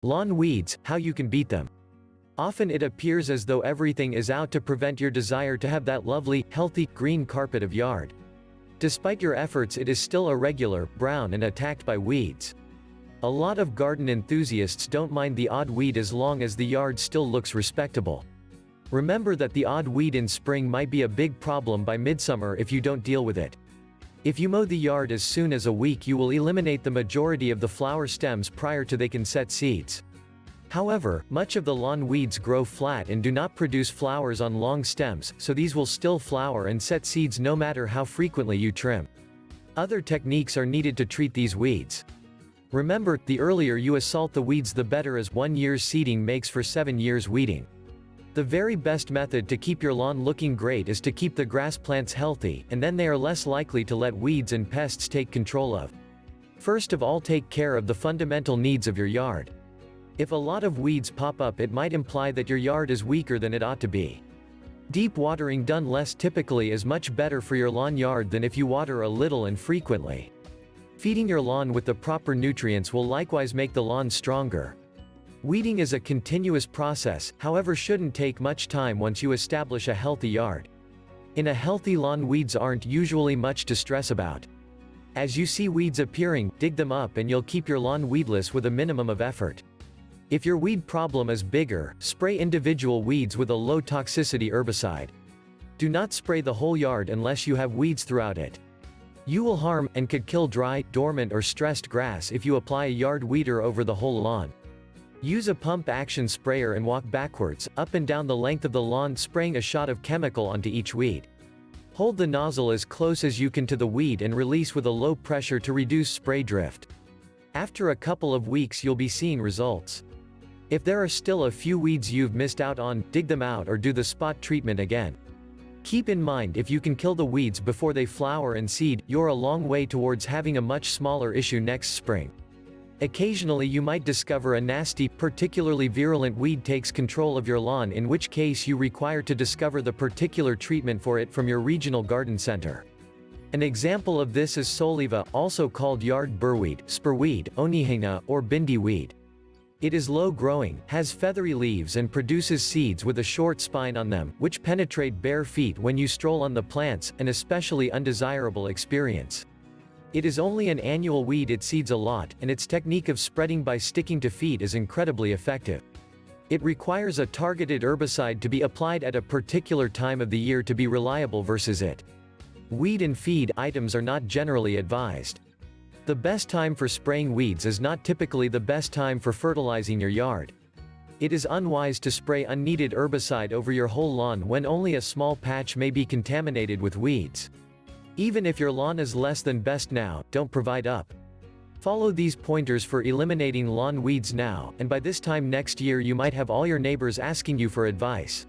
Lawn weeds, how you can beat them. Often it appears as though everything is out to prevent your desire to have that lovely, healthy, green carpet of yard. Despite your efforts, it is still irregular, brown and attacked by weeds. A lot of garden enthusiasts don't mind the odd weed as long as the yard still looks respectable. Remember that the odd weed in spring might be a big problem by midsummer if you don't deal with it. If you mow the yard as soon as a week, you will eliminate the majority of the flower stems prior to they can set seeds. However, much of the lawn weeds grow flat and do not produce flowers on long stems, so these will still flower and set seeds no matter how frequently you trim. Other techniques are needed to treat these weeds. Remember, the earlier you assault the weeds the better, as 1 year's seeding makes for 7 years weeding. The very best method to keep your lawn looking great is to keep the grass plants healthy, and then they are less likely to let weeds and pests take control of. First of all, take care of the fundamental needs of your yard. If a lot of weeds pop up, it might imply that your yard is weaker than it ought to be. Deep watering done less typically is much better for your lawn yard than if you water a little and frequently. Feeding your lawn with the proper nutrients will likewise make the lawn stronger. Weeding is a continuous process, however shouldn't take much time once you establish a healthy yard. In a healthy lawn, weeds aren't usually much to stress about. As you see weeds appearing, dig them up and you'll keep your lawn weedless with a minimum of effort. If your weed problem is bigger, spray individual weeds with a low toxicity herbicide. Do not spray the whole yard unless you have weeds throughout it. You will harm, and could kill dry, dormant or stressed grass if you apply a yard weeder over the whole lawn. Use a pump-action sprayer and walk backwards, up and down the length of the lawn, spraying a shot of chemical onto each weed. Hold the nozzle as close as you can to the weed and release with a low pressure to reduce spray drift. After a couple of weeks you'll be seeing results. If there are still a few weeds you've missed out on, dig them out or do the spot treatment again. Keep in mind, if you can kill the weeds before they flower and seed, you're a long way towards having a much smaller issue next spring. Occasionally you might discover a nasty, particularly virulent weed takes control of your lawn, in which case you require to discover the particular treatment for it from your regional garden center. An example of this is soliva, also called yard burrweed, spurweed, onihina, or bindi weed. It is low-growing, has feathery leaves and produces seeds with a short spine on them, which penetrate bare feet when you stroll on the plants, an especially undesirable experience. It is only an annual weed, it seeds a lot, and its technique of spreading by sticking to feet is incredibly effective. It requires a targeted herbicide to be applied at a particular time of the year to be reliable versus it. Weed and feed items are not generally advised. The best time for spraying weeds is not typically the best time for fertilizing your yard. It is unwise to spray unneeded herbicide over your whole lawn when only a small patch may be contaminated with weeds. Even if your lawn is less than best now, don't provide up. Follow these pointers for eliminating lawn weeds now, and by this time next year you might have all your neighbors asking you for advice.